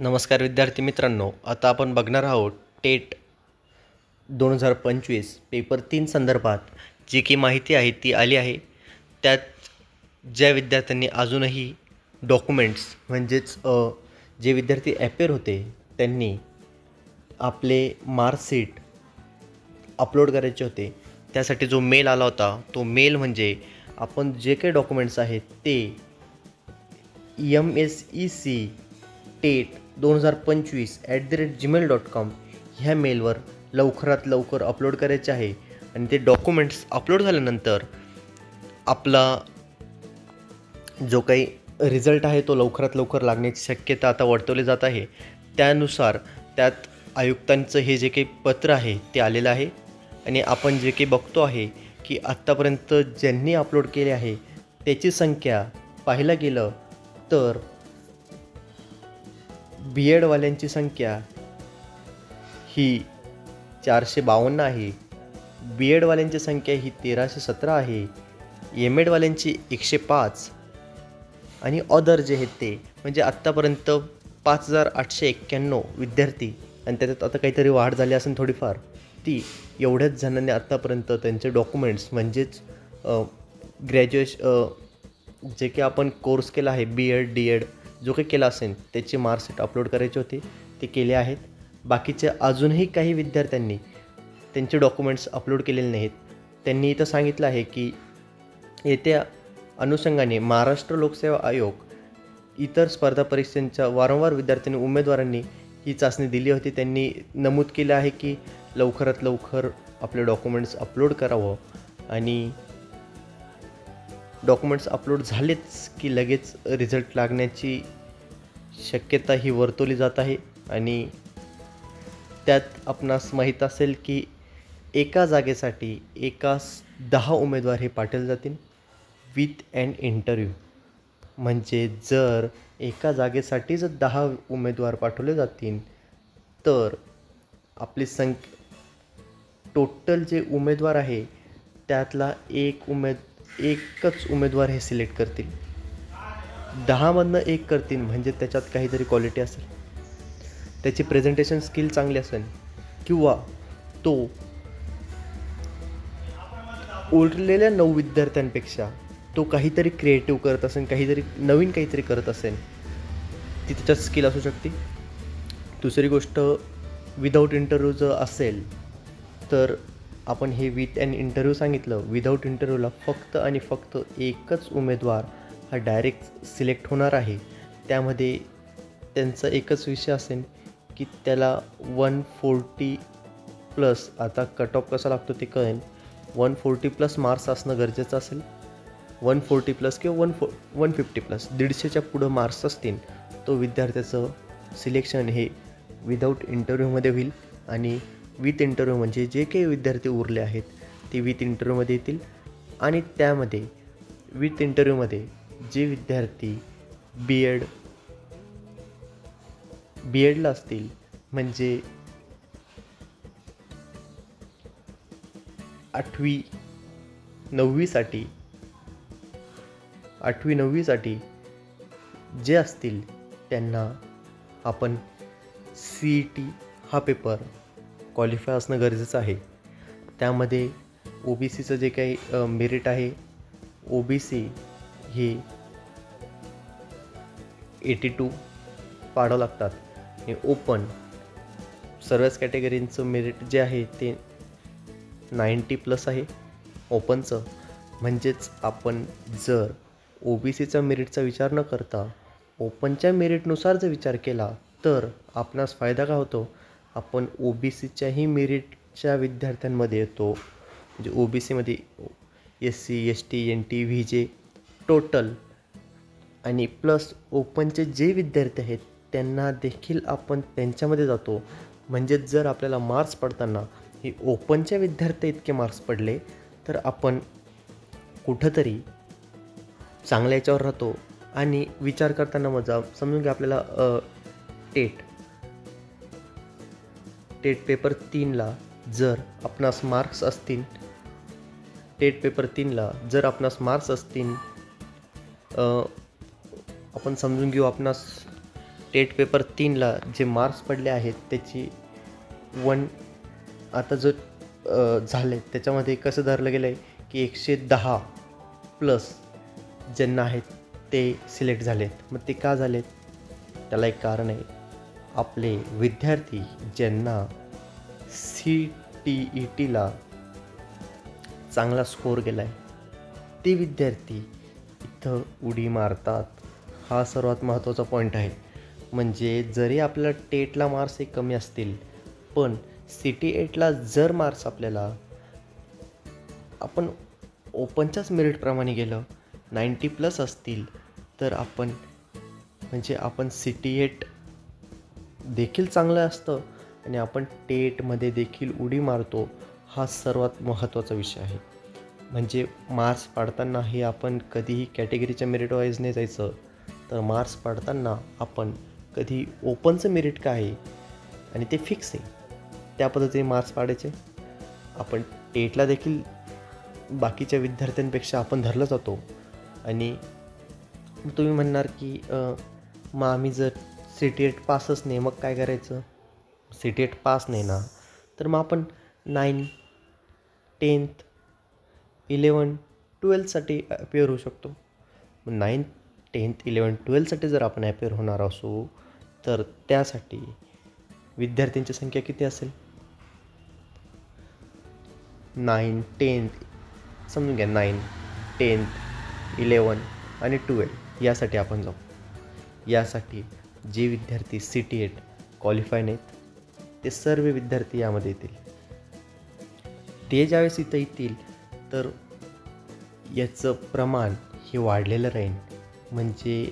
नमस्कार विद्यार्थी मित्रांनो, आता आपण बघणार आहोत टेट 2025 पेपर 3 संदर्भात जी की माहिती आहे ती आली आहे. त्यात ज्या विद्यार्थ्यांनी अजूनही डॉक्युमेंट्स म्हणजेच जे विद्यार्थी ॲपेअर होते त्यांनी आपले मार्कशीट अपलोड करायचे होते. त्यासाठी जो मेल आला होता तो मेल म्हणजे आपण जे काही डॉक्युमेंट्स आहेत ते MSEC टेट 2025@gmail.com ह्या मेलवर लवकरात लवकर अपलोड करायचे आहे. आणि ते डॉक्युमेंट्स अपलोड झाल्यानंतर आपला जो काही रिझल्ट आहे तो लवकरात लवकर लागण्याची शक्यता आता वर्तवली जात आहे. त्यानुसार त्यात आयुक्तांचं हे जे काही पत्र आहे ते आलेलं आहे. आणि आपण जे काही बघतो आहे की आत्तापर्यंत ज्यांनी अपलोड केले आहे त्याची संख्या पाहायला गेलं तर BEdवाल्यांची संख्या ही 452 आहे. BEdवाल्यांची संख्या ही 1317 आहे. MEdवाल्यांची 105 आणि अदर जे आहेत ते म्हणजे आत्तापर्यंत 5891 विद्यार्थी आणि त्याच्यात आता काहीतरी वाढ झाली असेल थोडीफार ती एवढ्याच जणांनी आत्तापर्यंत त्यांचे डॉक्युमेंट्स म्हणजेच जे की आपण कोर्स केला आहे BEd DEd जो काही केला असेल त्याची मार्कशीट अपलोड करायचे होते ते केले आहेत. बाकीचे अजूनही काही विद्यार्थ्यांनी त्यांचे डॉक्युमेंट्स अपलोड केलेले नाहीत. त्यांनी इथं सांगितलं आहे की येत्या अनुषंगाने महाराष्ट्र लोकसेवा आयोग इतर स्पर्धा परीक्षांच्या वारंवार विद्यार्थ्यांनी उमेदवारांनी ही चाचणी दिली होती. त्यांनी नमूद केलं आहे की लवकरात लवकर आपले डॉक्युमेंट्स अपलोड करावं आणि डॉक्युमेंट्स अपलोड झालेच की लगेच रिझल्ट लागण्याची शक्यता ही वर्तवली जात आहे. आणि त्यात आपणास माहीत असेल की एका जागेसाठी 10 उमेदवार हे पाठवले जातील विथ अँड इंटरव्ह्यू. म्हणजे जर एका जागेसाठी जर 10 उमेदवार पाठवले जातील तर आपली टोटल जे उमेदवार आहे त्यातला एकच उमेदवार हे सिलेक्ट करतील. 10मधनं एक करतील म्हणजे त्याच्यात काहीतरी क्वालिटी असेल, त्याची प्रेझेंटेशन स्किल चांगली असेल किंवा तो उरलेल्या 9 विद्यार्थ्यांपेक्षा तो काहीतरी क्रिएटिव्ह करत असेल, नवीन काहीतरी करत असेल, ती त्याच्यात स्किल असू शकते. दुसरी गोष्ट विदाऊट इंटरव्ह्यू जर असेल तर आपण हे विथ अँड इंटरव्ह्यू सांगितलं. विदाऊट इंटरव्ह्यूला फक्त आणि फक्त एकच उमेदवार हा डायरेक्ट सिलेक्ट होणार आहे. त्यामध्ये त्यांचा एकच विषय असेल की त्याला 140+ आता कट ऑफ कसा लागतो ते कळेल. 140+ मार्क्स असणं गरजेचं असेल. 140+ किंवा 150+, 150च्या पुढं मार्क्स असतील तो विद्यार्थ्याचं सिलेक्शन हे विदाऊट इंटरव्ह्यूमध्ये होईल. आणि विथ इंटरव्ह्यू म्हणजे जे काही विद्यार्थी उरले आहेत ते विथ इंटरव्ह्यूमध्ये येतील. आणि त्यामध्ये विथ इंटरव्ह्यूमध्ये जे विद्यार्थी BEdला असतील म्हणजे 8वी 9वीसाठी जे असतील त्यांना आपण CET हा पेपर क्वालिफाय असणं गरजेचं आहे. त्यामध्ये OBCचं जे काही मेरिट आहे OBC हे 82 पाडावं लागतात. आणि ओपन सर्वच कॅटेगरींचं मेरिट जे आहे ते 90+ आहे ओपनचं. म्हणजेच आपण जर OBCचा मेरिटचा विचार न करता ओपनच्या मेरिटनुसार जर विचार केला तर आपणास फायदा काय होतो, आपण OBCच्याही मेरिटच्या विद्यार्थ्यांमध्ये येतो. म्हणजे OBCमध्ये SC ST NT VJ total आणि प्लस ओपनचे जे विद्यार्थी आहेत त्यांना देखील आपण त्यांच्यामध्ये जातो. म्हणजेच जर आपल्याला मार्क्स पडताना हे ओपनच्या विद्यार्थी इतके मार्क्स पडले तर आपण कुठंतरी चांगल्या याच्यावर राहतो. आणि विचार करताना मजा समजून की आपल्याला टेट पेपर 3ला जर आपणास मार्क्स असतील आपण समजून घेऊ आपणास टेट पेपर 3ला जे मार्क्स पडले आहेत त्याची आता जो झाले त्याच्यामध्ये कसं धरलं गेलं आहे की 110 प्लस ज्यांना आहेत ते सिलेक्ट झालेत. मग ते का झालेत? त्याला एक कारण आहे. आपले विद्यार्थी ज्यांना CTETला चांगला स्कोअर केला आहे ते विद्यार्थी इथं उडी मारतात. हा सर्वात महत्त्वाचा पॉईंट आहे. म्हणजे जरी आपल्याला टेटला मार्क्स हे कमी असतील पण CTETला जर मार्क्स आपण ओपनच्याच मेरिटप्रमाणे गेलं 90+ असतील तर आपण CTET देखील चांगलं असतं आणि आपण टेटमध्ये देखील उडी मारतो. हा सर्वात महत्त्वाचा विषय आहे. म्हणजे मार्क्स पाडताना हे आपण कधीही कॅटेगरीच्या मेरिट वाईज नाही जायचं, तर मार्क्स पाडताना आपण कधी ओपनचं मेरिट काय आहे आणि ते फिक्स आहे त्या पद्धतीने मार्क्स पाडायचे. आपण टेटला देखील बाकीच्या विद्यार्थ्यांपेक्षा आपण धरलं जातो. आणि तुम्ही म्हणणार की मग आम्ही जर CTET पासच नाही मग काय करायचं? CTET पास नाही ना, तर मग आपण 9, 10th, 11, 12साठी अपिअर होऊ शकतो. 9, 10th, 11, 12साठी जर आपण अपिअर होणार असू तर त्यासाठी विद्यार्थ्यांची संख्या किती असेल? 9, 10th समजून घ्या, 9, 10th, 11 आणि 12 यासाठी आपण जाऊ. यासाठी जे विद्यार्थी CTET क्वालिफाय नाहीत ते सर्व विद्यार्थी यामध्ये येतील. ते ज्यावेळेस इथं येतील तर याचं प्रमाण हे वाढलेलं राहील. म्हणजे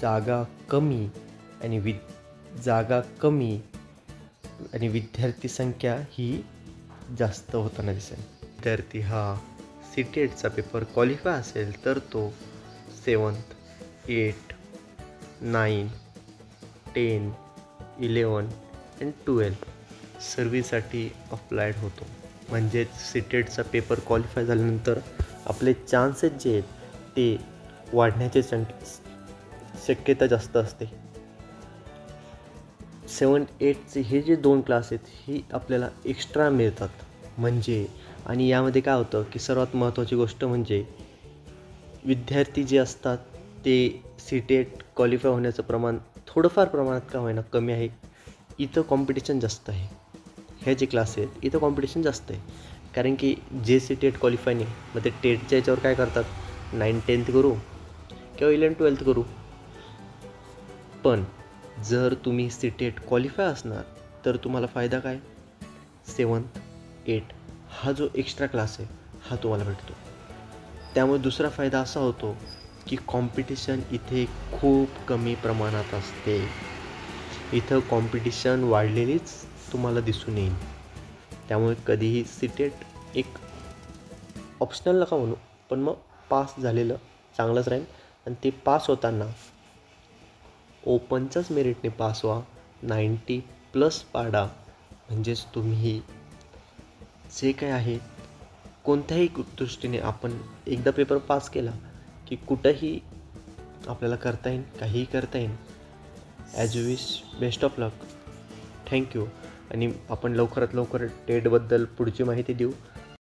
जागा कमी आणि विद्यार्थी संख्या ही जास्त होताना दिसेल. विद्यार्थी हा CTETचा पेपर क्वालिफाय असेल तर तो 7th, 8, 9, 10, 11 आणि 12 सर्व्हिससाठी अप्लायड होतो. म्हणजेच CTETचा पेपर क्वालिफाय झाल्यानंतर आपले चान्सेस जे आहेत ते वाढण्याची शक्यता जास्त असते. 7, 8चे हे जे 2 क्लास आहेत ही आपल्याला एक्स्ट्रा मिळतात. म्हणजे आणि यामध्ये काय होतं की सर्वात महत्त्वाची गोष्ट म्हणजे विद्यार्थी जे असतात ते CTET क्वालिफाय होण्याचं प्रमाण थोडंफार प्रमाणात का होईना कमी आहे. इथं कॉम्पिटिशन जास्त आहे. हे जे क्लास आहेत इथं कॉम्पिटिशन जास्त आहे. कारण की जे CTET क्वालिफाय नाही मग ते टेटच्या याच्यावर काय करतात, 9, 10th करू किंवा 11, 12th करू. पण जर तुम्ही CTET क्वालिफाय असणार तर तुम्हाला फायदा काय? 7th, 8 हा जो एक्स्ट्रा क्लास आहे हा तुम्हाला भेटतो. त्यामुळे दुसरा फायदा असा होतो की कॉम्पिटिशन इथे खूप कमी प्रमाणात असते. इथं कॉम्पिटिशन वाढलेलीच तुम्हाला दिसून येईल. त्यामुळे कधीही CTET एक ऑप्शनल नका म्हणू, पण मग पास झालेलं चांगलंच राहील. आणि ते पास होताना ओपनच्याच मेरिटने पास व्हा, 90+ पाडा. म्हणजेच तुम्ही जे काय आहे कोणत्याही दृष्टीने आपण एकदा पेपर पास केला की कुठंही आपल्याला करता येईल, काहीही करता येईल. As you wish, best of luck. Thank you. आणि आपण लवकरात लवकर टेटबद्दल पुढची माहिती देऊ.